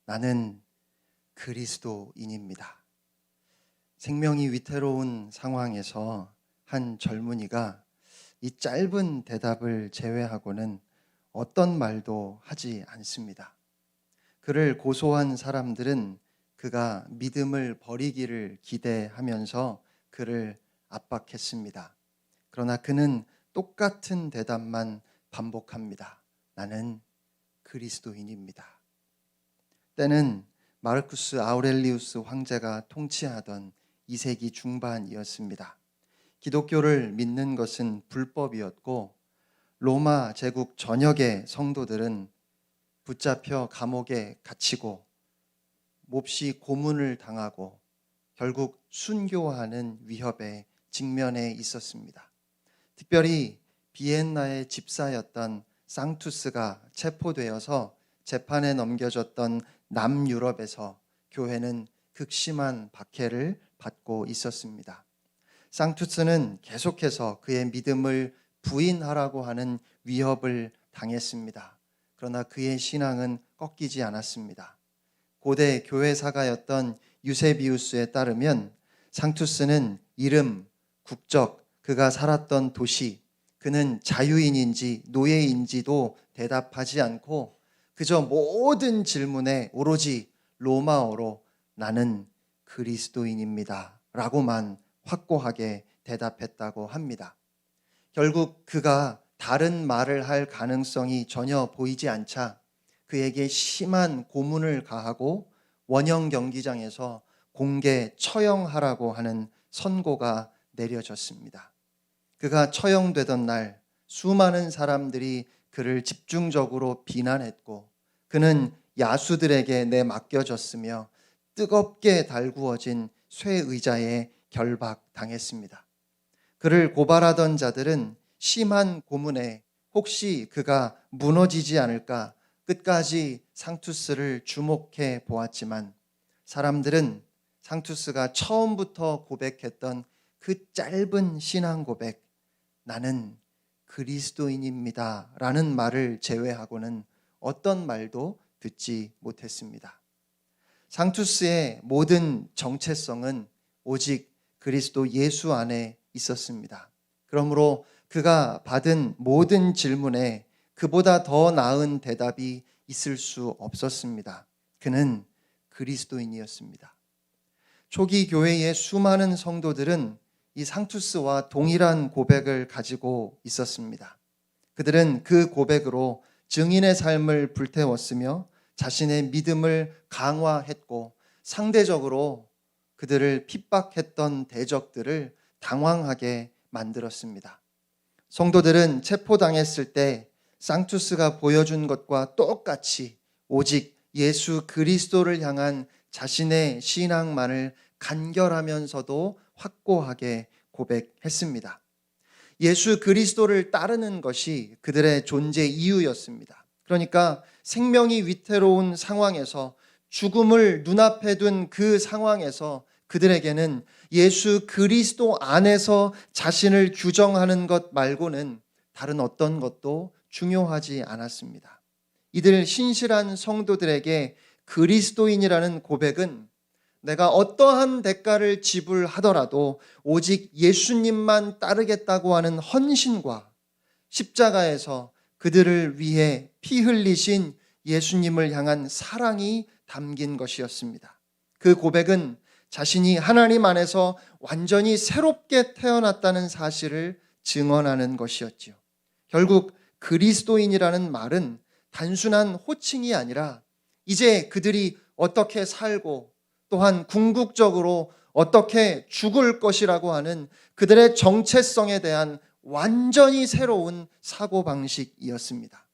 나는 그리스도인입니다. 생명이 위태로운 상황에서 한 젊은이가 이 짧은 대답을 제외하고는 어떤 말도 하지 않습니다. 그를 고소한 사람들은 그가 믿음을 버리기를 기대하면서 그를 압박했습니다. 그러나 그는 똑같은 대답만 반복합니다. 나는 그리스도인입니다. 때는 마르쿠스 아우렐리우스 황제가 통치하던 2세기 중반이었습니다. 기독교를 믿는 것은 불법이었고 로마 제국 전역의 성도들은 붙잡혀 감옥에 갇히고 몹시 고문을 당하고 결국 순교하는 위협에 직면해 있었습니다. 특별히 비엔나의 집사였던 상투스가 체포되어서 재판에 넘겨졌던 남유럽에서 교회는 극심한 박해를 받고 있었습니다. 상투스는 계속해서 그의 믿음을 부인하라고 하는 위협을 당했습니다. 그러나 그의 신앙은 꺾이지 않았습니다. 고대 교회사가였던 유세비우스에 따르면 상투스는 이름, 국적, 그가 살았던 도시, 그는 자유인인지 노예인지도 대답하지 않고 그저 모든 질문에 오로지 로마어로 나는 그리스도인입니다 라고만 확고하게 대답했다고 합니다. 결국 그가 다른 말을 할 가능성이 전혀 보이지 않자 그에게 심한 고문을 가하고 원형 경기장에서 공개 처형하라고 하는 선고가 내려졌습니다. 그가 처형되던 날 수많은 사람들이 그를 집중적으로 비난했고 그는 야수들에게 내맡겨졌으며 뜨겁게 달구어진 쇠의자에 결박당했습니다. 그를 고발하던 자들은 심한 고문에 혹시 그가 무너지지 않을까 끝까지 상투스를 주목해 보았지만 사람들은 상투스가 처음부터 고백했던 그 짧은 신앙 고백, 나는 그리스도인입니다 라는 말을 제외하고는 어떤 말도 듣지 못했습니다. 상투스의 모든 정체성은 오직 그리스도 예수 안에 있었습니다. 그러므로 그가 받은 모든 질문에 그보다 더 나은 대답이 있을 수 없었습니다. 그는 그리스도인이었습니다. 초기 교회의 수많은 성도들은 이 상투스와 동일한 고백을 가지고 있었습니다. 그들은 그 고백으로 증인의 삶을 불태웠으며 자신의 믿음을 강화했고 상대적으로 그들을 핍박했던 대적들을 당황하게 만들었습니다. 성도들은 체포당했을 때 상투스가 보여준 것과 똑같이 오직 예수 그리스도를 향한 자신의 신앙만을 간결하면서도 확고하게 고백했습니다. 예수 그리스도를 따르는 것이 그들의 존재 이유였습니다. 그러니까 생명이 위태로운 상황에서 죽음을 눈앞에 둔 그 상황에서 그들에게는 예수 그리스도 안에서 자신을 규정하는 것 말고는 다른 어떤 것도 중요하지 않았습니다. 이들 신실한 성도들에게 그리스도인이라는 고백은 내가 어떠한 대가를 지불하더라도 오직 예수님만 따르겠다고 하는 헌신과 십자가에서 그들을 위해 피 흘리신 예수님을 향한 사랑이 담긴 것이었습니다. 그 고백은 자신이 하나님 안에서 완전히 새롭게 태어났다는 사실을 증언하는 것이었지요. 결국 그리스도인이라는 말은 단순한 호칭이 아니라 이제 그들이 어떻게 살고 또한 궁극적으로 어떻게 죽을 것이라고 하는 그들의 정체성에 대한 완전히 새로운 사고방식이었습니다.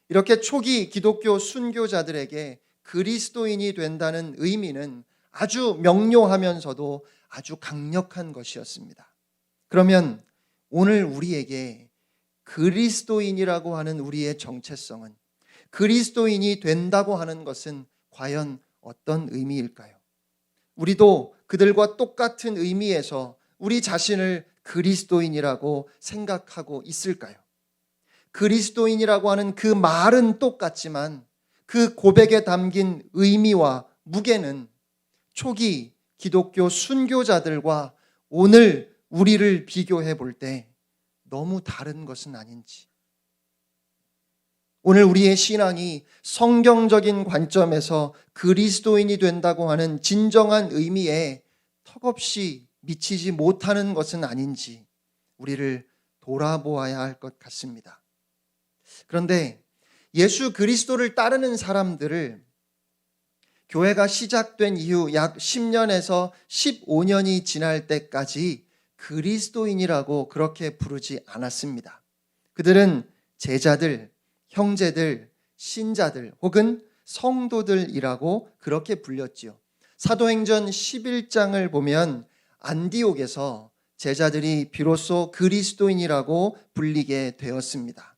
이렇게 초기 기독교 순교자들에게 그리스도인이 된다는 의미는 아주 명료하면서도 아주 강력한 것이었습니다. 그러면 오늘 우리에게 그리스도인이라고 하는 우리의 정체성은, 그리스도인이 된다고 하는 것은 과연 어떤 의미일까요? 우리도 그들과 똑같은 의미에서 우리 자신을 그리스도인이라고 생각하고 있을까요? 그리스도인이라고 하는 그 말은 똑같지만 그 고백에 담긴 의미와 무게는 초기 기독교 순교자들과 오늘 우리를 비교해 볼 때 너무 다른 것은 아닌지, 오늘 우리의 신앙이 성경적인 관점에서 그리스도인이 된다고 하는 진정한 의미에 턱없이 미치지 못하는 것은 아닌지 우리를 돌아보아야 할 것 같습니다. 그런데 예수 그리스도를 따르는 사람들을 교회가 시작된 이후 약 10년에서 15년이 지날 때까지 그리스도인이라고 그렇게 부르지 않았습니다. 그들은 제자들, 형제들, 신자들 혹은 성도들이라고 그렇게 불렸지요. 사도행전 11장을 보면 안디옥에서 제자들이 비로소 그리스도인이라고 불리게 되었습니다.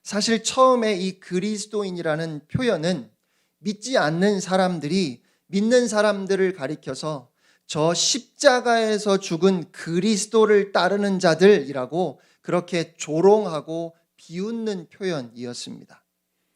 사실 처음에 이 그리스도인이라는 표현은 믿지 않는 사람들이 믿는 사람들을 가리켜서 저 십자가에서 죽은 그리스도를 따르는 자들이라고 그렇게 조롱하고 비웃는 표현이었습니다.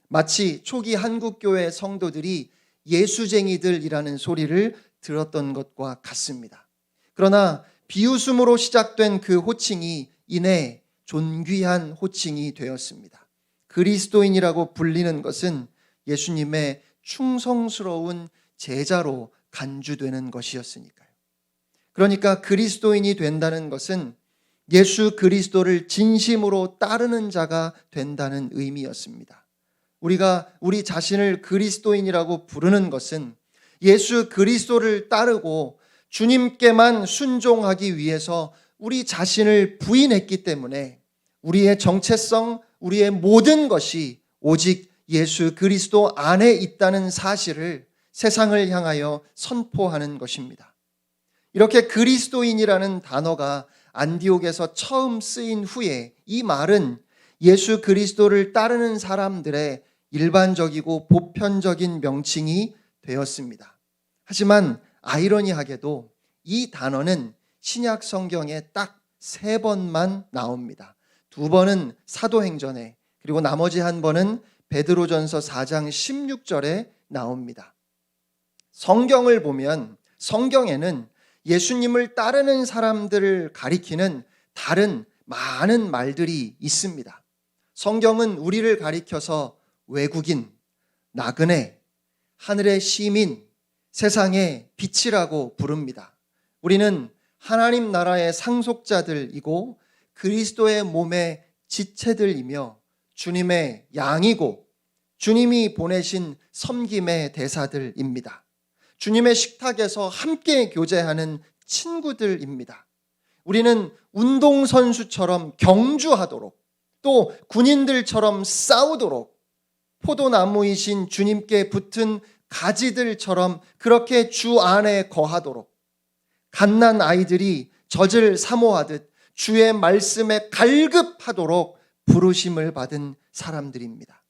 마치 초기 한국교회 성도들이 예수쟁이들이라는 소리를 들었던 것과 같습니다. 그러나 비웃음으로 시작된 그 호칭이 이내 존귀한 호칭이 되었습니다. 그리스도인이라고 불리는 것은 예수님의 충성스러운 제자로 간주되는 것이었으니까요. 그러니까 그리스도인이 된다는 것은 예수 그리스도를 진심으로 따르는 자가 된다는 의미였습니다. 우리가 우리 자신을 그리스도인이라고 부르는 것은 예수 그리스도를 따르고 주님께만 순종하기 위해서 우리 자신을 부인했기 때문에 우리의 정체성, 우리의 모든 것이 오직 예수 그리스도 안에 있다는 사실을 세상을 향하여 선포하는 것입니다. 이렇게 그리스도인이라는 단어가 안디옥에서 처음 쓰인 후에 이 말은 예수 그리스도를 따르는 사람들의 일반적이고 보편적인 명칭이 되었습니다. 하지만 아이러니하게도 이 단어는 신약 성경에 딱 3번만 나옵니다. 2번은 사도행전에, 그리고 나머지 1번은 베드로전서 4장 16절에 나옵니다. 성경을 보면 성경에는 예수님을 따르는 사람들을 가리키는 다른 많은 말들이 있습니다. 성경은 우리를 가리켜서 외국인, 나그네, 하늘의 시민, 세상의 빛이라고 부릅니다. 우리는 하나님 나라의 상속자들이고 그리스도의 몸의 지체들이며 주님의 양이고 주님이 보내신 섬김의 대사들입니다. 주님의 식탁에서 함께 교제하는 친구들입니다. 우리는 운동선수처럼 경주하도록, 또 군인들처럼 싸우도록, 포도나무이신 주님께 붙은 가지들처럼 그렇게 주 안에 거하도록, 갓난 아이들이 젖을 사모하듯 주의 말씀에 갈급하도록 부르심을 받은 사람들입니다.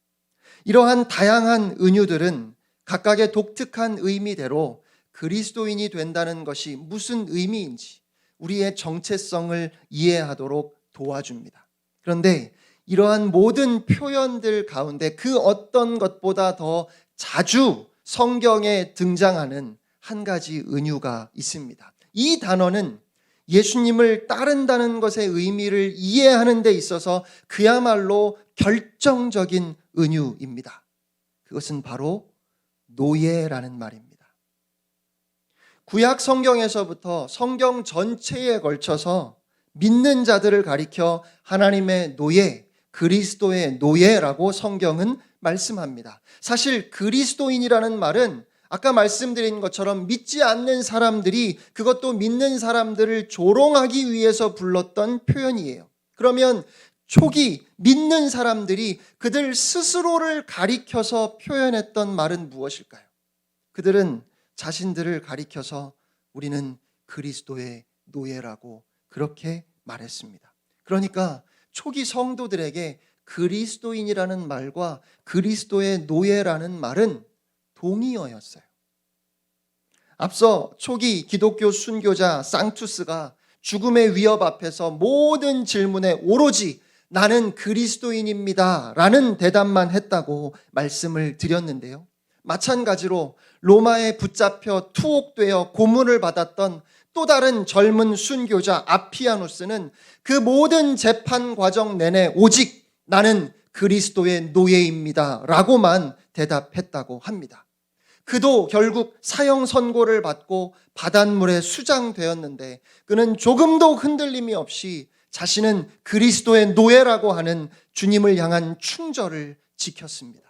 이러한 다양한 은유들은 각각의 독특한 의미대로 그리스도인이 된다는 것이 무슨 의미인지 우리의 정체성을 이해하도록 도와줍니다. 그런데 이러한 모든 표현들 가운데 그 어떤 것보다 더 자주 성경에 등장하는 한 가지 은유가 있습니다. 이 단어는 예수님을 따른다는 것의 의미를 이해하는 데 있어서 그야말로 결정적인 은유입니다. 그것은 바로 노예라는 말입니다. 구약 성경에서부터 성경 전체에 걸쳐서 믿는 자들을 가리켜 하나님의 노예, 그리스도의 노예라고 성경은 말씀합니다. 사실 그리스도인이라는 말은 아까 말씀드린 것처럼 믿지 않는 사람들이 그것도 믿는 사람들을 조롱하기 위해서 불렀던 표현이에요. 그러면 초기 믿는 사람들이 그들 스스로를 가리켜서 표현했던 말은 무엇일까요? 그들은 자신들을 가리켜서 우리는 그리스도의 노예라고 그렇게 말했습니다. 그러니까 초기 성도들에게 그리스도인이라는 말과 그리스도의 노예라는 말은 동의어였어요. 앞서 초기 기독교 순교자 상투스가 죽음의 위협 앞에서 모든 질문에 오로지 나는 그리스도인입니다 라는 대답만 했다고 말씀을 드렸는데요. 마찬가지로 로마에 붙잡혀 투옥되어 고문을 받았던 또 다른 젊은 순교자 아피아누스는 그 모든 재판 과정 내내 오직 나는 그리스도의 노예입니다 라고만 대답했다고 합니다. 그도 결국 사형 선고를 받고 바닷물에 수장되었는데 그는 조금도 흔들림이 없이 자신은 그리스도의 노예라고 하는 주님을 향한 충절을 지켰습니다.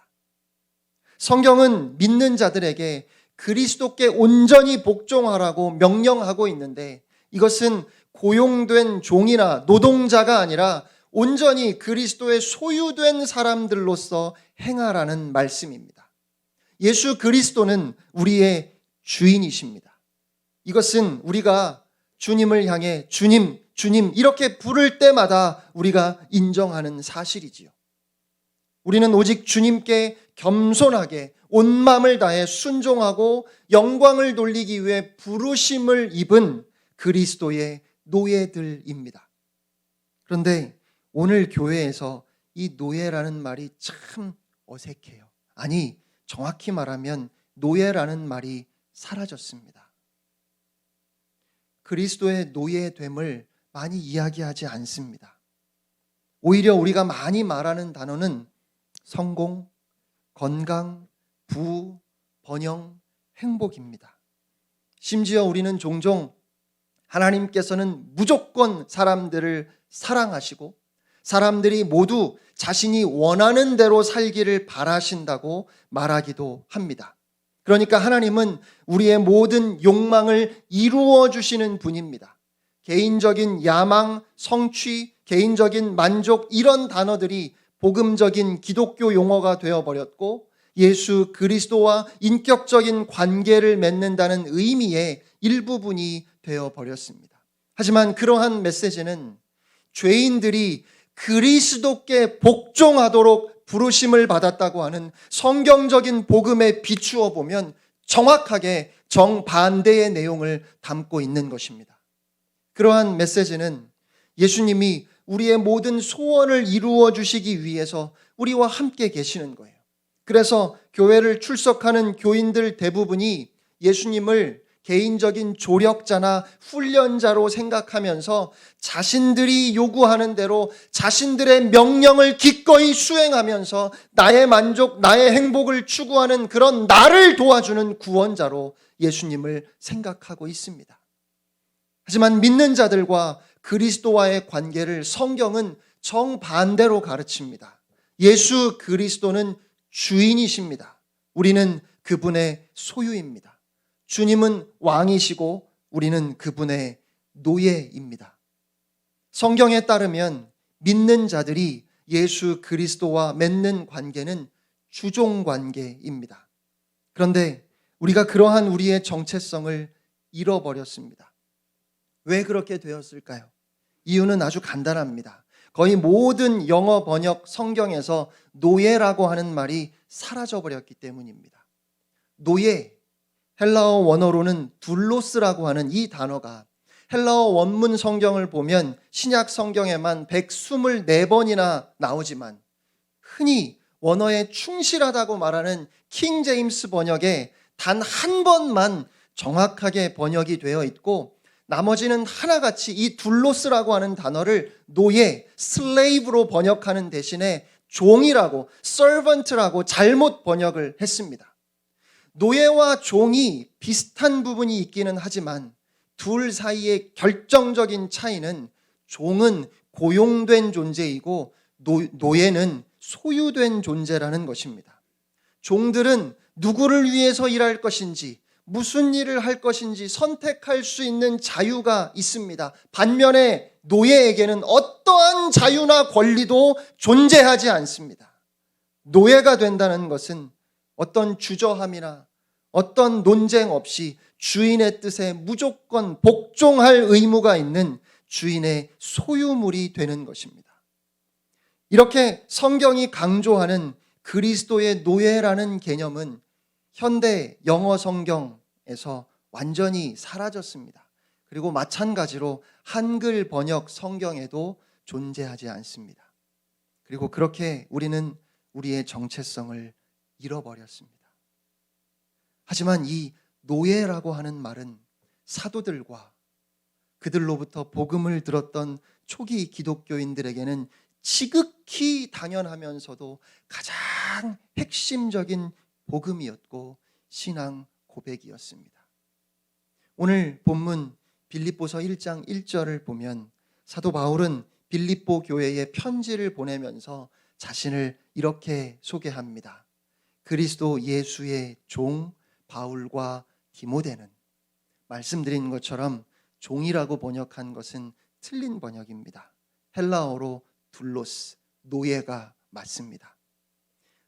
성경은 믿는 자들에게 그리스도께 온전히 복종하라고 명령하고 있는데 이것은 고용된 종이나 노동자가 아니라 온전히 그리스도의 소유된 사람들로서 행하라는 말씀입니다. 예수 그리스도는 우리의 주인이십니다. 이것은 우리가 주님을 향해 주님, 주님 이렇게 부를 때마다 우리가 인정하는 사실이지요. 우리는 오직 주님께 겸손하게 온 마음을 다해 순종하고 영광을 돌리기 위해 부르심을 입은 그리스도의 노예들입니다. 그런데 오늘 교회에서 이 노예라는 말이 참 어색해요. 아니, 정확히 말하면 노예라는 말이 사라졌습니다. 그리스도의 노예됨을 많이 이야기하지 않습니다. 오히려 우리가 많이 말하는 단어는 성공, 건강, 부, 번영, 행복입니다. 심지어 우리는 종종 하나님께서는 무조건 사람들을 사랑하시고 사람들이 모두 자신이 원하는 대로 살기를 바라신다고 말하기도 합니다. 그러니까 하나님은 우리의 모든 욕망을 이루어 주시는 분입니다. 개인적인 야망, 성취, 개인적인 만족 이런 단어들이 복음적인 기독교 용어가 되어버렸고 예수 그리스도와 인격적인 관계를 맺는다는 의미의 일부분이 되어버렸습니다. 하지만 그러한 메시지는 죄인들이 그리스도께 복종하도록 부르심을 받았다고 하는 성경적인 복음에 비추어 보면 정확하게 정반대의 내용을 담고 있는 것입니다. 그러한 메시지는 예수님이 우리의 모든 소원을 이루어 주시기 위해서 우리와 함께 계시는 거예요. 그래서 교회를 출석하는 교인들 대부분이 예수님을 개인적인 조력자나 훈련자로 생각하면서 자신들이 요구하는 대로 자신들의 명령을 기꺼이 수행하면서 나의 만족, 나의 행복을 추구하는 그런 나를 도와주는 구원자로 예수님을 생각하고 있습니다. 하지만 믿는 자들과 그리스도와의 관계를 성경은 정반대로 가르칩니다. 예수 그리스도는 주인이십니다. 우리는 그분의 소유입니다. 주님은 왕이시고 우리는 그분의 노예입니다. 성경에 따르면 믿는 자들이 예수 그리스도와 맺는 관계는 주종 관계입니다. 그런데 우리가 그러한 우리의 정체성을 잃어버렸습니다. 왜 그렇게 되었을까요? 이유는 아주 간단합니다. 거의 모든 영어 번역 성경에서 노예라고 하는 말이 사라져버렸기 때문입니다. 노예, 헬라어 원어로는 둘로스라고 하는 이 단어가 헬라어 원문 성경을 보면 신약 성경에만 124번이나 나오지만 흔히 원어에 충실하다고 말하는 킹 제임스 번역에 단 한 번만 정확하게 번역이 되어 있고 나머지는 하나같이 이 둘로스라고 하는 단어를 노예, 슬레이브로 번역하는 대신에 종이라고, servant라고 잘못 번역을 했습니다. 노예와 종이 비슷한 부분이 있기는 하지만 둘 사이의 결정적인 차이는 종은 고용된 존재이고 노예는 소유된 존재라는 것입니다. 종들은 누구를 위해서 일할 것인지 무슨 일을 할 것인지 선택할 수 있는 자유가 있습니다. 반면에 노예에게는 어떠한 자유나 권리도 존재하지 않습니다. 노예가 된다는 것은 어떤 주저함이나 어떤 논쟁 없이 주인의 뜻에 무조건 복종할 의무가 있는 주인의 소유물이 되는 것입니다. 이렇게 성경이 강조하는 그리스도의 노예라는 개념은 현대 영어 성경에서 완전히 사라졌습니다. 그리고 마찬가지로 한글 번역 성경에도 존재하지 않습니다. 그리고 그렇게 우리는 우리의 정체성을 잃어버렸습니다. 하지만 이 노예라고 하는 말은 사도들과 그들로부터 복음을 들었던 초기 기독교인들에게는 지극히 당연하면서도 가장 핵심적인 복음이었고 신앙 고백이었습니다. 오늘 본문 빌립보서 1장 1절을 보면 사도 바울은 빌립보 교회에 편지를 보내면서 자신을 이렇게 소개합니다. 그리스도 예수의 종 바울과 디모데는, 말씀드린 것처럼 종이라고 번역한 것은 틀린 번역입니다. 헬라어로 둘로스, 노예가 맞습니다.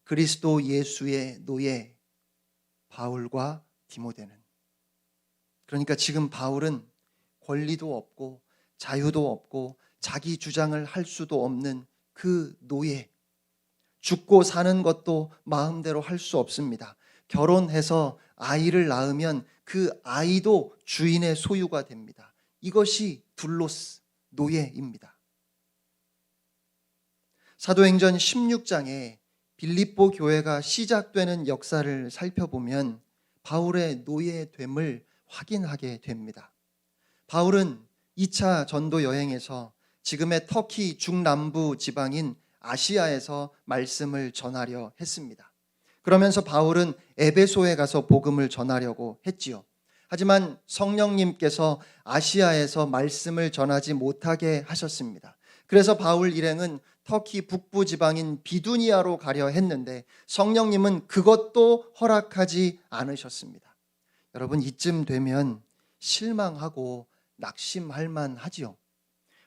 그리스도 예수의 노예 바울과 디모데는, 그러니까 지금 바울은 권리도 없고 자유도 없고 자기 주장을 할 수도 없는 그 노예, 죽고 사는 것도 마음대로 할 수 없습니다. 결혼해서 아이를 낳으면 그 아이도 주인의 소유가 됩니다. 이것이 둘로스, 노예입니다. 사도행전 16장에 빌립보 교회가 시작되는 역사를 살펴보면 바울의 노예됨을 확인하게 됩니다. 바울은 2차 전도 여행에서 지금의 터키 중남부 지방인 아시아에서 말씀을 전하려 했습니다. 그러면서 바울은 에베소에 가서 복음을 전하려고 했지요. 하지만 성령님께서 아시아에서 말씀을 전하지 못하게 하셨습니다. 그래서 바울 일행은 터키 북부 지방인 비두니아로 가려 했는데 성령님은 그것도 허락하지 않으셨습니다. 여러분, 이쯤 되면 실망하고 낙심할 만하지요.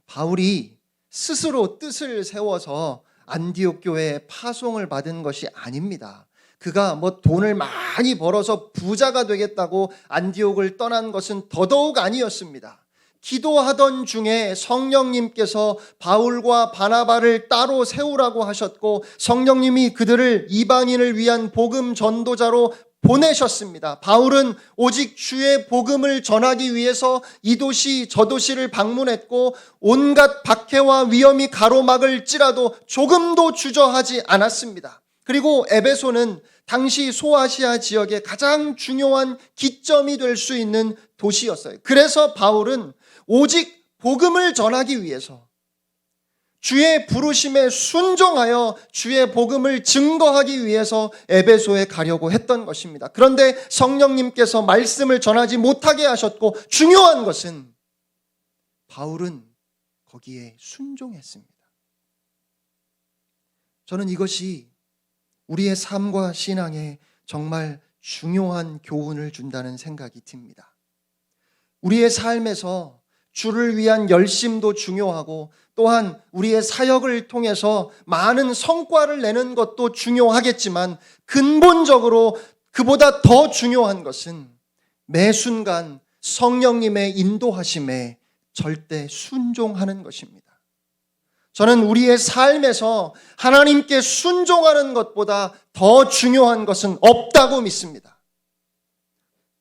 바울이 스스로 뜻을 세워서 안디옥 교회에 파송을 받은 것이 아닙니다. 그가 돈을 많이 벌어서 부자가 되겠다고 안디옥을 떠난 것은 더더욱 아니었습니다. 기도하던 중에 성령님께서 바울과 바나바를 따로 세우라고 하셨고 성령님이 그들을 이방인을 위한 복음 전도자로 보내셨습니다. 바울은 오직 주의 복음을 전하기 위해서 이 도시 저 도시를 방문했고 온갖 박해와 위험이 가로막을 찌라도 조금도 주저하지 않았습니다. 그리고 에베소는 당시 소아시아 지역의 가장 중요한 기점이 될 수 있는 도시였어요. 그래서 바울은 오직 복음을 전하기 위해서 주의 부르심에 순종하여 주의 복음을 증거하기 위해서 에베소에 가려고 했던 것입니다. 그런데 성령님께서 말씀을 전하지 못하게 하셨고 중요한 것은 바울은 거기에 순종했습니다. 저는 이것이 우리의 삶과 신앙에 정말 중요한 교훈을 준다는 생각이 듭니다. 우리의 삶에서 주를 위한 열심도 중요하고 또한 우리의 사역을 통해서 많은 성과를 내는 것도 중요하겠지만 근본적으로 그보다 더 중요한 것은 매 순간 성령님의 인도하심에 절대 순종하는 것입니다. 저는 우리의 삶에서 하나님께 순종하는 것보다 더 중요한 것은 없다고 믿습니다.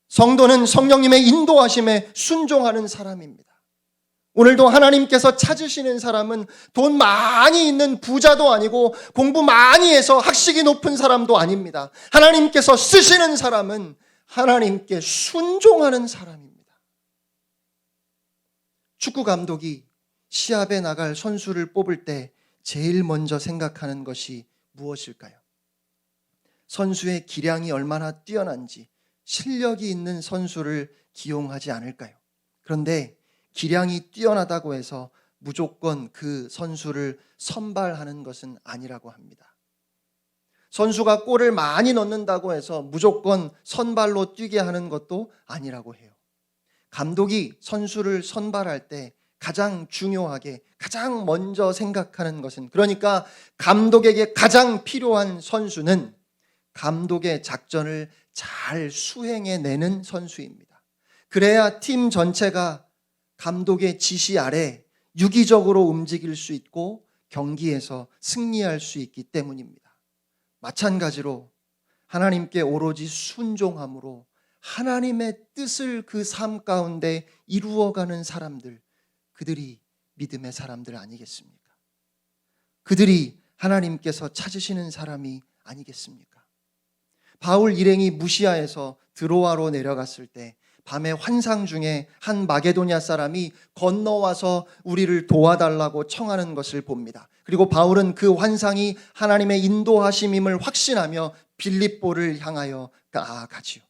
성도는 성령님의 인도하심에 순종하는 사람입니다. 오늘도 하나님께서 찾으시는 사람은 돈 많이 있는 부자도 아니고 공부 많이 해서 학식이 높은 사람도 아닙니다. 하나님께서 쓰시는 사람은 하나님께 순종하는 사람입니다. 축구 감독이 시합에 나갈 선수를 뽑을 때 제일 먼저 생각하는 것이 무엇일까요? 선수의 기량이 얼마나 뛰어난지, 실력이 있는 선수를 기용하지 않을까요? 그런데 기량이 뛰어나다고 해서 무조건 그 선수를 선발하는 것은 아니라고 합니다. 선수가 골을 많이 넣는다고 해서 무조건 선발로 뛰게 하는 것도 아니라고 해요. 감독이 선수를 선발할 때 가장 중요하게 가장 먼저 생각하는 것은, 그러니까 감독에게 가장 필요한 선수는 감독의 작전을 잘 수행해내는 선수입니다. 그래야 팀 전체가 감독의 지시 아래 유기적으로 움직일 수 있고 경기에서 승리할 수 있기 때문입니다. 마찬가지로 하나님께 오로지 순종함으로 하나님의 뜻을 그 삶 가운데 이루어가는 사람들, 그들이 믿음의 사람들 아니겠습니까? 그들이 하나님께서 찾으시는 사람이 아니겠습니까? 바울 일행이 무시아에서 드로아로 내려갔을 때 밤에 환상 중에 한 마게도냐 사람이 건너와서 우리를 도와달라고 청하는 것을 봅니다. 그리고 바울은 그 환상이 하나님의 인도하심임을 확신하며 빌립보를 향하여 나아가지요.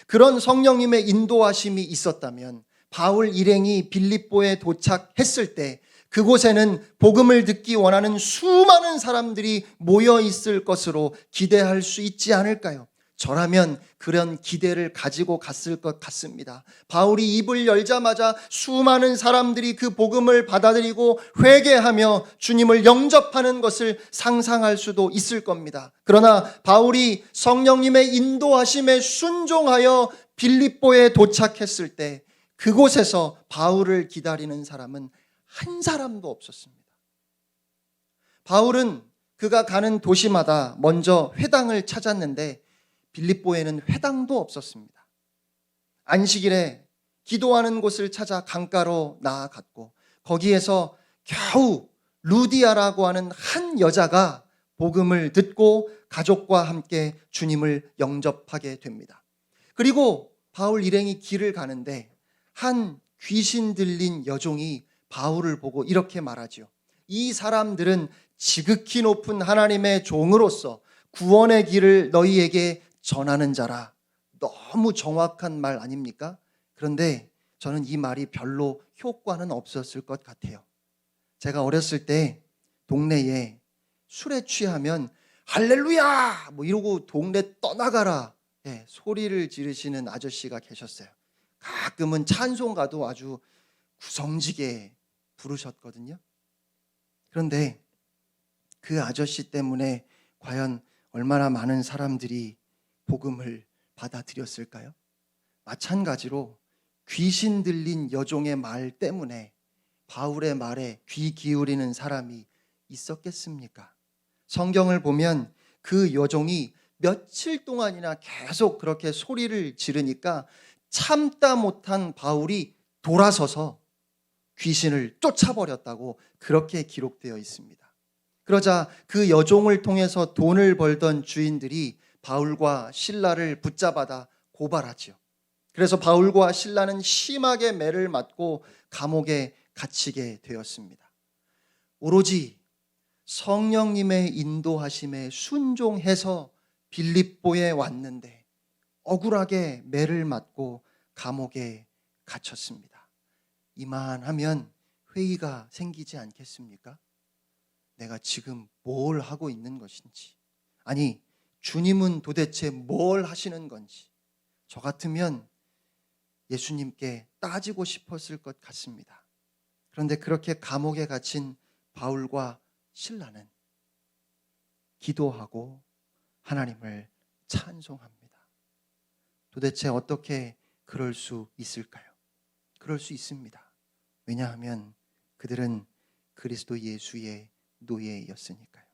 그런 성령님의 인도하심이 있었다면 바울 일행이 빌립보에 도착했을 때 그곳에는 복음을 듣기 원하는 수많은 사람들이 모여 있을 것으로 기대할 수 있지 않을까요? 저라면 그런 기대를 가지고 갔을 것 같습니다. 바울이 입을 열자마자 수많은 사람들이 그 복음을 받아들이고 회개하며 주님을 영접하는 것을 상상할 수도 있을 겁니다. 그러나 바울이 성령님의 인도하심에 순종하여 빌립보에 도착했을 때 그곳에서 바울을 기다리는 사람은 한 사람도 없었습니다. 바울은 그가 가는 도시마다 먼저 회당을 찾았는데 빌립보에는 회당도 없었습니다. 안식일에 기도하는 곳을 찾아 강가로 나아갔고 거기에서 겨우 루디아라고 하는 한 여자가 복음을 듣고 가족과 함께 주님을 영접하게 됩니다. 그리고 바울 일행이 길을 가는데 한 귀신 들린 여종이 바울을 보고 이렇게 말하지요. 이 사람들은 지극히 높은 하나님의 종으로서 구원의 길을 너희에게 전하는 자라. 너무 정확한 말 아닙니까? 그런데 저는 이 말이 별로 효과는 없었을 것 같아요. 제가 어렸을 때 동네에 술에 취하면 할렐루야 뭐 이러고 동네 떠나가라 소리를 지르시는 아저씨가 계셨어요. 가끔은 찬송가도 아주 구성지게 부르셨거든요. 그런데 그 아저씨 때문에 과연 얼마나 많은 사람들이 복음을 받아들였을까요? 마찬가지로 귀신 들린 여종의 말 때문에 바울의 말에 귀 기울이는 사람이 있었겠습니까? 성경을 보면 그 여종이 며칠 동안이나 계속 그렇게 소리를 지르니까 참다 못한 바울이 돌아서서 귀신을 쫓아버렸다고 그렇게 기록되어 있습니다. 그러자 그 여종을 통해서 돈을 벌던 주인들이 바울과 신라를 붙잡아다 고발하지요. 그래서 바울과 신라는 심하게 매를 맞고 감옥에 갇히게 되었습니다. 오로지 성령님의 인도하심에 순종해서 빌립보에 왔는데 억울하게 매를 맞고 감옥에 갇혔습니다. 이만하면 회의가 생기지 않겠습니까? 내가 지금 뭘 하고 있는 것인지, 아니 주님은 도대체 뭘 하시는 건지 저 같으면 예수님께 따지고 싶었을 것 같습니다. 그런데 그렇게 감옥에 갇힌 바울과 신라는 기도하고 하나님을 찬송합니다. 도대체 어떻게 그럴 수 있을까요? 그럴 수 있습니다. 왜냐하면 그들은 그리스도 예수의 노예였으니까요.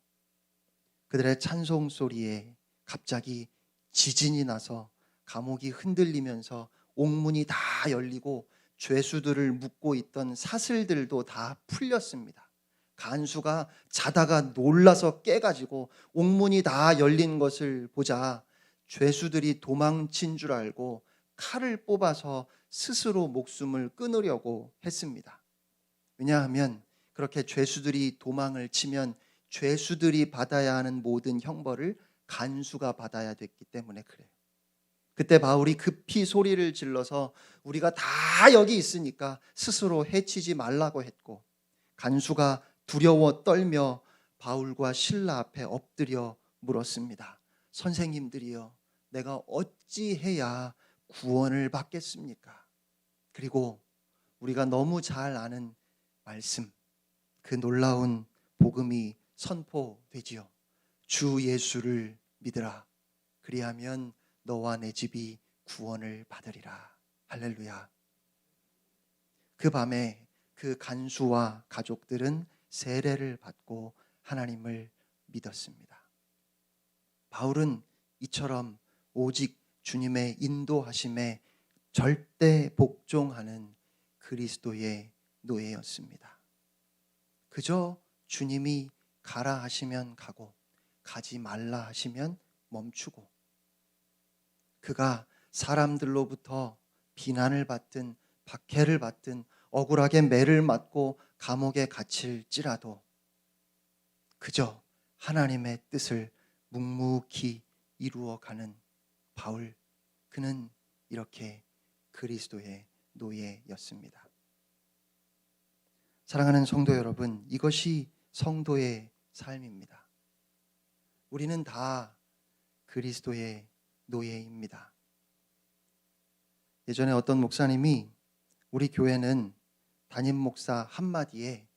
그들의 찬송 소리에 갑자기 지진이 나서 감옥이 흔들리면서 옥문이 다 열리고 죄수들을 묶고 있던 사슬들도 다 풀렸습니다. 간수가 자다가 놀라서 깨가지고 옥문이 다 열린 것을 보자 죄수들이 도망친 줄 알고 칼을 뽑아서 스스로 목숨을 끊으려고 했습니다. 왜냐하면 그렇게 죄수들이 도망을 치면 죄수들이 받아야 하는 모든 형벌을 간수가 받아야 됐기 때문에 그래요. 그때 바울이 급히 소리를 질러서 우리가 다 여기 있으니까 스스로 해치지 말라고 했고 간수가 두려워 떨며 바울과 신라 앞에 엎드려 물었습니다. 선생님들이여, 내가 어찌해야 구원을 받겠습니까? 그리고 우리가 너무 잘 아는 말씀, 그 놀라운 복음이 선포되지요. 주 예수를 믿으라. 그리하면 너와 내 집이 구원을 받으리라. 할렐루야. 그 밤에 그 간수와 가족들은 세례를 받고 하나님을 믿었습니다. 바울은 이처럼 오직 주님의 인도하심에 절대 복종하는 그리스도의 노예였습니다. 그저 주님이 가라 하시면 가고 가지 말라 하시면 멈추고, 그가 사람들로부터 비난을 받든 박해를 받든 억울하게 매를 맞고 감옥에 갇힐지라도 그저 하나님의 뜻을 묵묵히 이루어가는 바울, 그는 이렇게 그리스도의 노예였습니다. 사랑하는 성도 여러분, 이것이 성도의 삶입니다. 우리는 다 그리스도의 노예입니다. 예전에 어떤 목사님이 우리 교회는 담임 목사 한마디에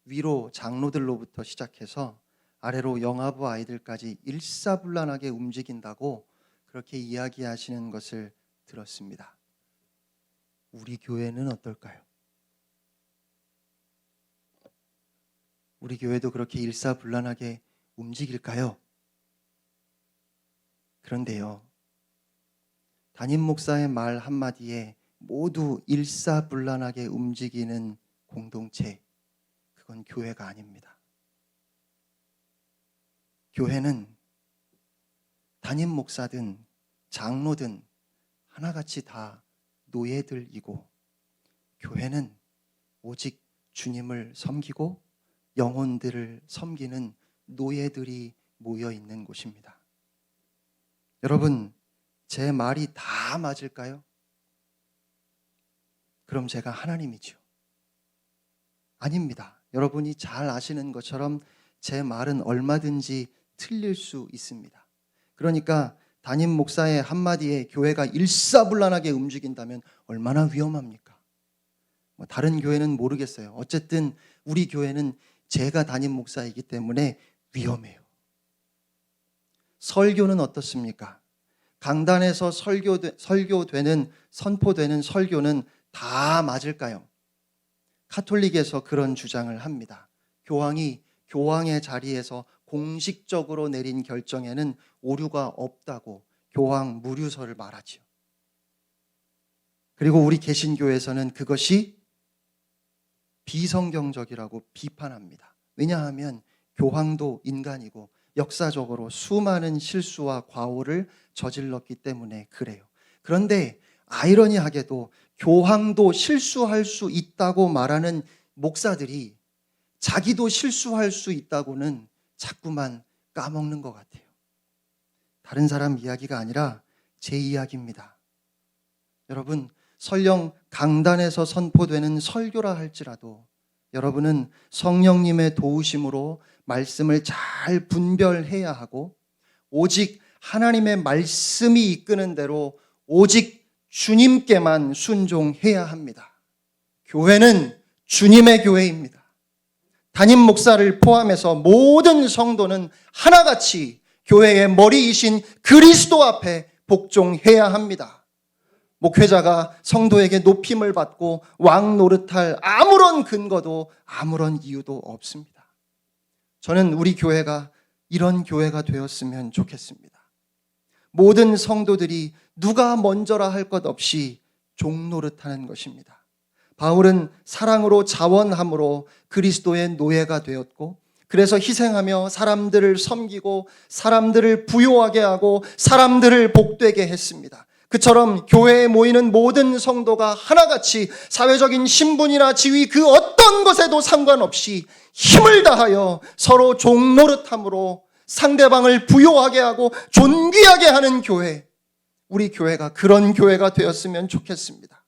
위로 장로들로부터 시작해서 아래로 영아부 아이들까지 일사불란하게 움직인다고 그렇게 이야기하시는 것을 들었습니다. 우리 교회는 어떨까요? 우리 교회도 그렇게 일사불란하게 움직일까요? 그런데요, 담임 목사의 말 한마디에 모두 일사불란하게 움직이는 공동체, 그건 교회가 아닙니다. 교회는 담임 목사든 장로든 하나같이 다 노예들이고, 교회는 오직 주님을 섬기고 영혼들을 섬기는 노예들이 모여 있는 곳입니다. 여러분, 제 말이 다 맞을까요? 그럼 제가 하나님이죠? 아닙니다. 여러분이 잘 아시는 것처럼 제 말은 얼마든지 틀릴 수 있습니다. 그러니까 담임 목사의 한마디에 교회가 일사불란하게 움직인다면 얼마나 위험합니까? 다른 교회는 모르겠어요. 어쨌든 우리 교회는 제가 담임 목사이기 때문에 위험해요. 설교는 어떻습니까? 강단에서 설교되는, 선포되는 설교는 다 맞을까요? 카톨릭에서 그런 주장을 합니다. 교황이 교황의 자리에서 공식적으로 내린 결정에는 오류가 없다고 교황 무류서를 말하지요. 그리고 우리 개신교에서는 그것이 비성경적이라고 비판합니다. 왜냐하면 교황도 인간이고 역사적으로 수많은 실수와 과오를 저질렀기 때문에 그래요. 그런데 아이러니하게도 교황도 실수할 수 있다고 말하는 목사들이 자기도 실수할 수 있다고는 자꾸만 까먹는 것 같아요. 다른 사람 이야기가 아니라 제 이야기입니다. 여러분, 설령 강단에서 선포되는 설교라 할지라도 여러분은 성령님의 도우심으로 말씀을 잘 분별해야 하고, 오직 하나님의 말씀이 이끄는 대로 오직 주님께만 순종해야 합니다. 교회는 주님의 교회입니다. 담임 목사를 포함해서 모든 성도는 하나같이 교회의 머리이신 그리스도 앞에 복종해야 합니다. 목회자가 성도에게 높임을 받고 왕 노릇할 아무런 근거도 아무런 이유도 없습니다. 저는 우리 교회가 이런 교회가 되었으면 좋겠습니다. 모든 성도들이 누가 먼저라 할 것 없이 종노릇하는 것입니다. 바울은 사랑으로 자원함으로 그리스도의 노예가 되었고, 그래서 희생하며 사람들을 섬기고 사람들을 부요하게 하고 사람들을 복되게 했습니다. 그처럼 교회에 모이는 모든 성도가 하나같이 사회적인 신분이나 지위 그 어떤 것에도 상관없이 힘을 다하여 서로 종노릇함으로 상대방을 부요하게 하고 존귀하게 하는 교회, 우리 교회가 그런 교회가 되었으면 좋겠습니다.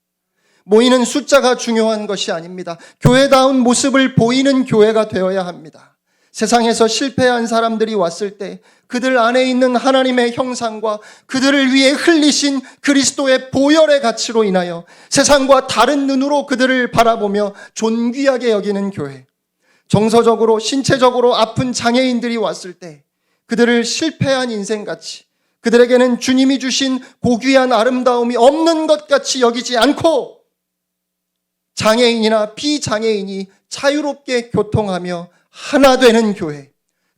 모이는 숫자가 중요한 것이 아닙니다. 교회다운 모습을 보이는 교회가 되어야 합니다. 세상에서 실패한 사람들이 왔을 때 그들 안에 있는 하나님의 형상과 그들을 위해 흘리신 그리스도의 보혈의 가치로 인하여 세상과 다른 눈으로 그들을 바라보며 존귀하게 여기는 교회, 정서적으로 신체적으로 아픈 장애인들이 왔을 때 그들을 실패한 인생같이, 그들에게는 주님이 주신 고귀한 아름다움이 없는 것 같이 여기지 않고 장애인이나 비장애인이 자유롭게 교통하며 하나 되는 교회,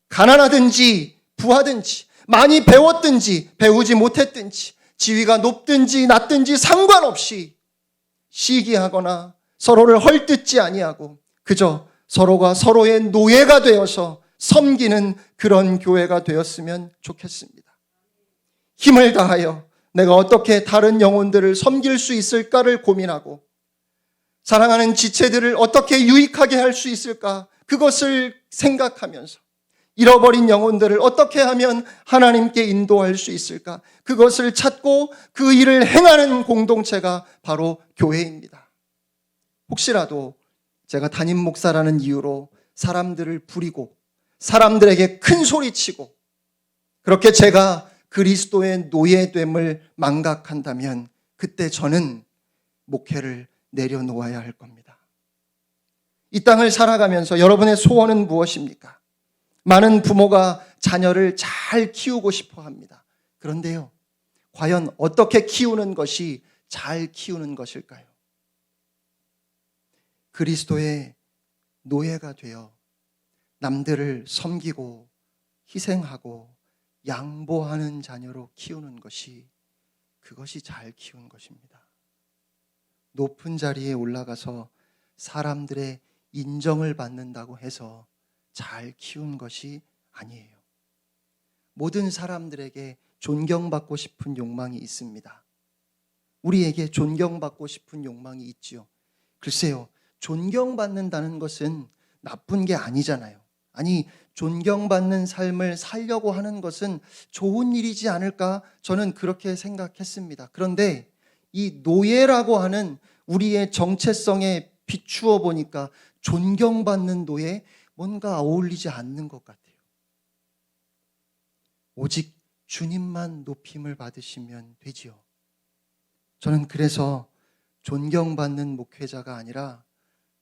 가난하든지 부하든지 많이 배웠든지 배우지 못했든지 지위가 높든지 낮든지 상관없이 시기하거나 서로를 헐뜯지 아니하고 그저 서로가 서로의 노예가 되어서 섬기는 그런 교회가 되었으면 좋겠습니다. 힘을 다하여 내가 어떻게 다른 영혼들을 섬길 수 있을까를 고민하고 사랑하는 지체들을 어떻게 유익하게 할 수 있을까 그것을 생각하면서 잃어버린 영혼들을 어떻게 하면 하나님께 인도할 수 있을까 그것을 찾고 그 일을 행하는 공동체가 바로 교회입니다. 혹시라도 제가 담임 목사라는 이유로 사람들을 부리고 사람들에게 큰 소리치고 그렇게 제가 그리스도의 노예됨을 망각한다면 그때 저는 목회를 내려놓아야 할 겁니다. 이 땅을 살아가면서 여러분의 소원은 무엇입니까? 많은 부모가 자녀를 잘 키우고 싶어 합니다. 그런데요, 과연 어떻게 키우는 것이 잘 키우는 것일까요? 그리스도의 노예가 되어 남들을 섬기고 희생하고 양보하는 자녀로 키우는 것이 그것이 잘 키운 것입니다. 높은 자리에 올라가서 사람들의 인정을 받는다고 해서 잘 키운 것이 아니에요. 모든 사람들에게 존경받고 싶은 욕망이 있습니다. 우리에게 존경받고 싶은 욕망이 있지요. 글쎄요, 존경받는다는 것은 나쁜 게 아니잖아요. 아니, 존경받는 삶을 살려고 하는 것은 좋은 일이지 않을까? 저는 그렇게 생각했습니다. 그런데 이 노예라고 하는 우리의 정체성에 비추어 보니까 존경받는 노예, 뭔가 어울리지 않는 것 같아요. 오직 주님만 높임을 받으시면 되지요. 저는 그래서 존경받는 목회자가 아니라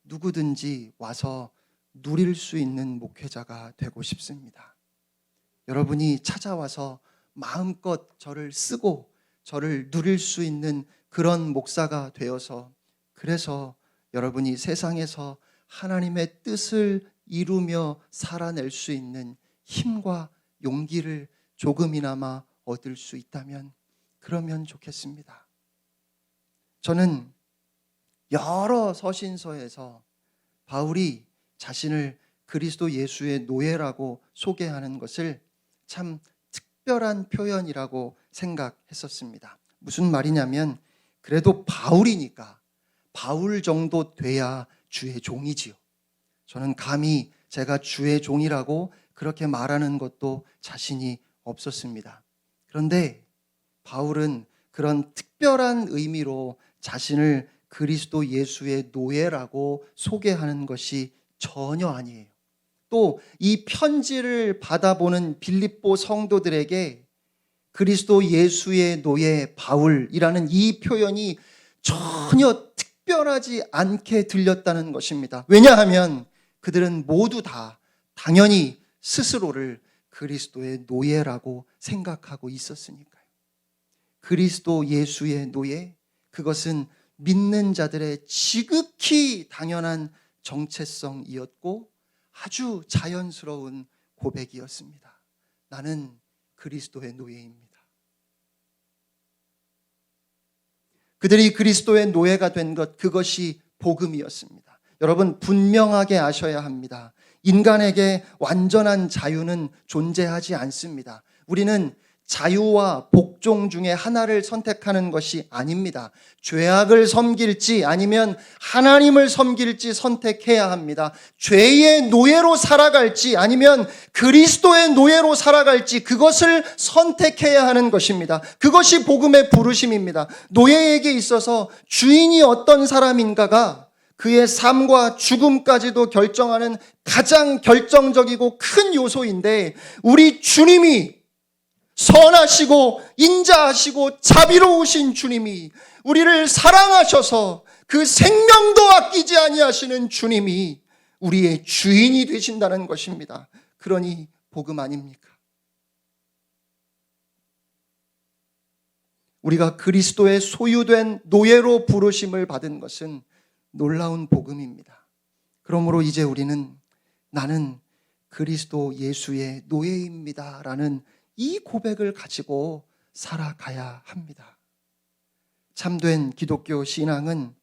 누구든지 와서 누릴 수 있는 목회자가 되고 싶습니다. 여러분이 찾아와서 마음껏 저를 쓰고 저를 누릴 수 있는 그런 목사가 되어서 그래서 여러분이 세상에서 하나님의 뜻을 이루며 살아낼 수 있는 힘과 용기를 조금이나마 얻을 수 있다면 그러면 좋겠습니다. 저는 여러 서신서에서 바울이 자신을 그리스도 예수의 노예라고 소개하는 것을 참 특별한 표현이라고 생각했었습니다. 무슨 말이냐면 그래도 바울이니까 바울 정도 돼야 주의 종이지요. 저는 감히 제가 주의 종이라고 그렇게 말하는 것도 자신이 없었습니다. 그런데 바울은 그런 특별한 의미로 자신을 그리스도 예수의 노예라고 소개하는 것이 전혀 아니에요. 또 이 편지를 받아보는 빌립보 성도들에게 그리스도 예수의 노예 바울이라는 이 표현이 전혀 특별하지 않게 들렸다는 것입니다. 왜냐하면 그들은 모두 다 당연히 스스로를 그리스도의 노예라고 생각하고 있었으니까요. 그리스도 예수의 노예, 그것은 믿는 자들의 지극히 당연한 정체성이었고 아주 자연스러운 고백이었습니다. 나는 그리스도의 노예입니다. 그들이 그리스도의 노예가 된 것, 그것이 복음이었습니다. 여러분, 분명하게 아셔야 합니다. 인간에게 완전한 자유는 존재하지 않습니다. 우리는 자유와 복종 중에 하나를 선택하는 것이 아닙니다. 죄악을 섬길지 아니면 하나님을 섬길지 선택해야 합니다. 죄의 노예로 살아갈지 아니면 그리스도의 노예로 살아갈지 그것을 선택해야 하는 것입니다. 그것이 복음의 부르심입니다. 노예에게 있어서 주인이 어떤 사람인가가 그의 삶과 죽음까지도 결정하는 가장 결정적이고 큰 요소인데 우리 주님이 선하시고 인자하시고 자비로우신 주님이 우리를 사랑하셔서 그 생명도 아끼지 아니하시는 주님이 우리의 주인이 되신다는 것입니다. 그러니 복음 아닙니까? 우리가 그리스도의 소유된 노예로 부르심을 받은 것은 놀라운 복음입니다. 그러므로 이제 우리는 나는 그리스도 예수의 노예입니다 라는 이 고백을 가지고 살아가야 합니다. 참된 기독교 신앙은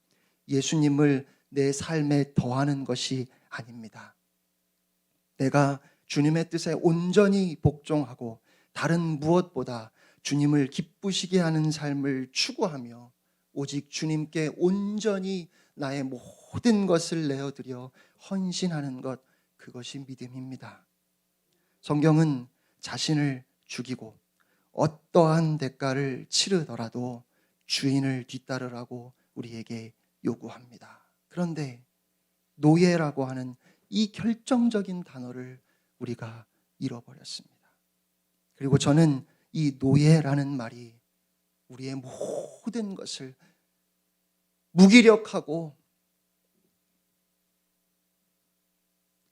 예수님을 내 삶에 더하는 것이 아닙니다. 내가 주님의 뜻에 온전히 복종하고 다른 무엇보다 주님을 기쁘시게 하는 삶을 추구하며 오직 주님께 온전히 나의 모든 것을 내어드려 헌신하는 것, 그것이 믿음입니다. 성경은 자신을 죽이고 어떠한 대가를 치르더라도 주인을 뒤따르라고 우리에게 요구합니다. 그런데 노예라고 하는 이 결정적인 단어를 우리가 잃어버렸습니다. 그리고 저는 이 노예라는 말이 우리의 모든 것을 무기력하고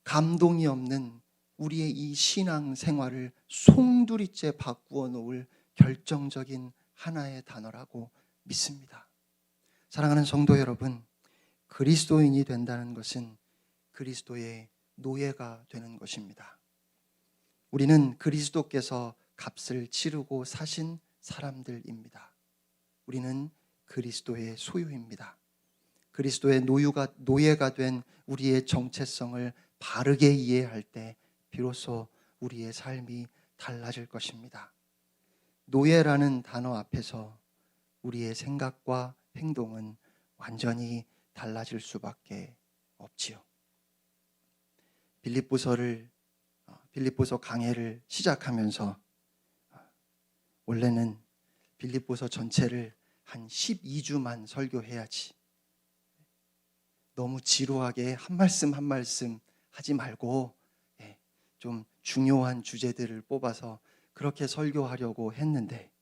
감동이 없는 우리의 이 신앙 생활을 송두리째 바꾸어 놓을 결정적인 하나의 단어라고 믿습니다. 사랑하는 성도 여러분, 그리스도인이 된다는 것은 그리스도의 노예가 되는 것입니다. 우리는 그리스도께서 값을 치르고 사신 사람들입니다. 우리는 그리스도의 소유입니다. 그리스도의 노예가 된 우리의 정체성을 바르게 이해할 때 비로소 우리의 삶이 달라질 것입니다. 노예라는 단어 앞에서 우리의 생각과 행동은 완전히 달라질 수밖에 없지요. 빌립보서 강해를 시작하면서 원래는 빌립보서 전체를 한 12주만 설교해야지, 너무 지루하게 한 말씀 한 말씀 하지 말고 좀 중요한 주제들을 뽑아서 그렇게 설교하려고 했는데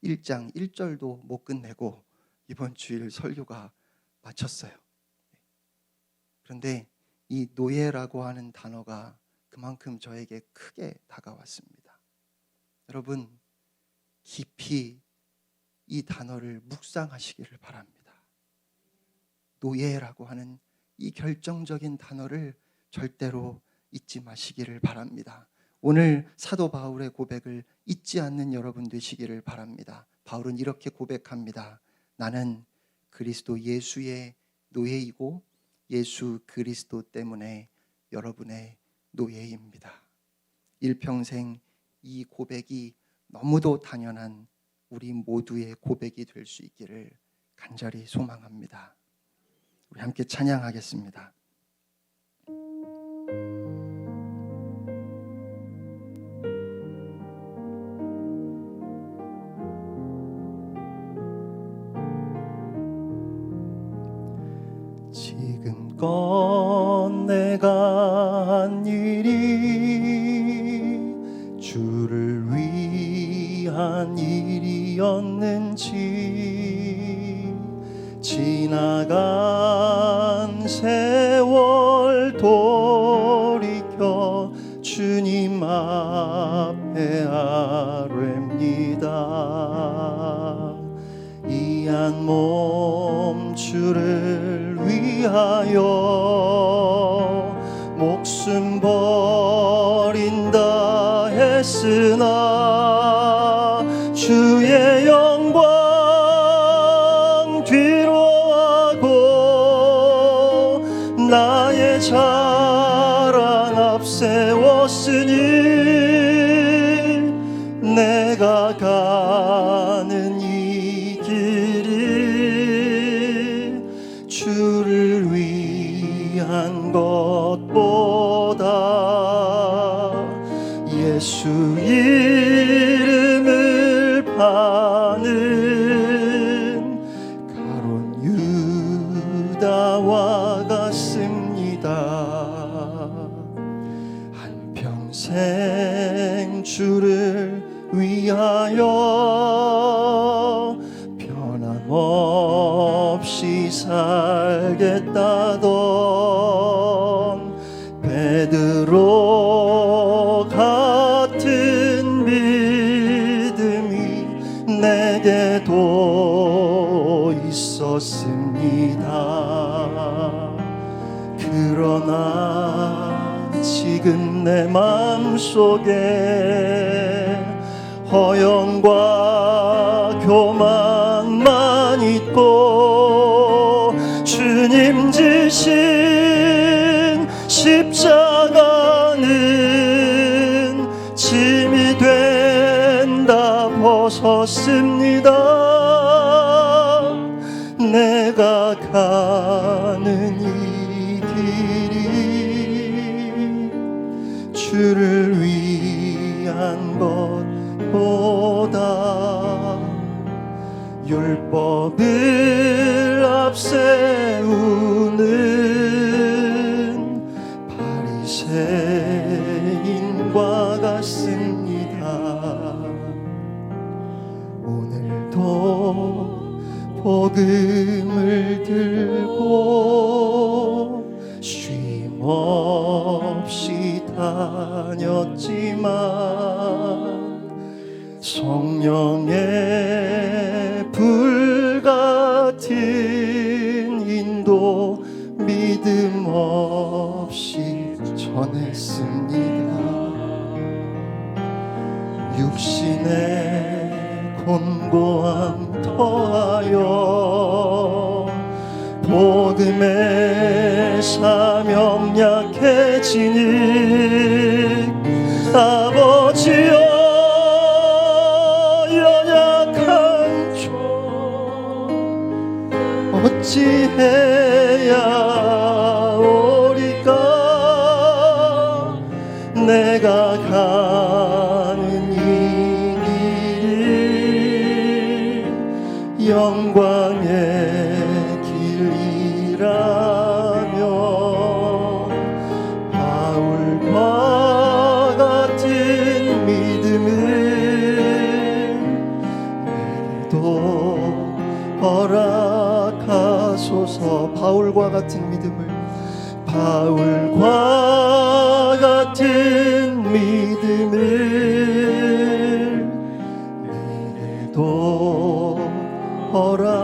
1장 1절도 못 끝내고 이번 주일 설교가 마쳤어요. 그런데 이 노예라고 하는 단어가 그만큼 저에게 크게 다가왔습니다. 여러분, 깊이 이 단어를 묵상하시기를 바랍니다. 노예라고 하는 이 결정적인 단어를 절대로 잊지 마시기를 바랍니다. 오늘 사도 바울의 고백을 잊지 않는 여러분 되시기를 바랍니다. 바울은 이렇게 고백합니다. 나는 그리스도 예수의 노예이고 예수 그리스도 때문에 여러분의 노예입니다. 일평생 이 고백이 너무도 당연한 우리 모두의 고백이 될 수 있기를 간절히 소망합니다. 우리 함께 찬양하겠습니다. 지금껏 내가 한 일이 주를 위한 일이었는지, 지나간 세월 돌이켜 주님 앞에 아뢰입니다. 이 한 몸 주를 위하여 목숨 버린다 했으나 주의 영광 뒤로하고 나의 자랑 앞세웠으니 내가 가는 이 길이 주를 위한 것보다 예수 이름을 파는 가론 유다와 같습니다. 한평생 주를 위하여 변함없이 살겠다던 베드로 같은 믿음이 내게도 있었습니다. 그러나 지금 내 마음속에 허영과 교만만 있고 주님 지신 십자가는 내가 가는 이 길이 주를 위한 것보다 율법을 앞세우는 바리새인과 같습니다. 오늘도 복음을 들고 쉼 없이 다녔지만 성령의 불 같은 인도 믿음 없이 전했습니다. 육신의 곤고함 더하여 복음의 사명 약해지니 아버지여 연약한 종 어찌해야 오리까 내가 가는 이 길이 영광의 길이라며 바울과 같은 믿음을 내게도 허락하소서. 바울과 같은 믿음을, 바울과 같은 믿음을 내게도 허락하소서.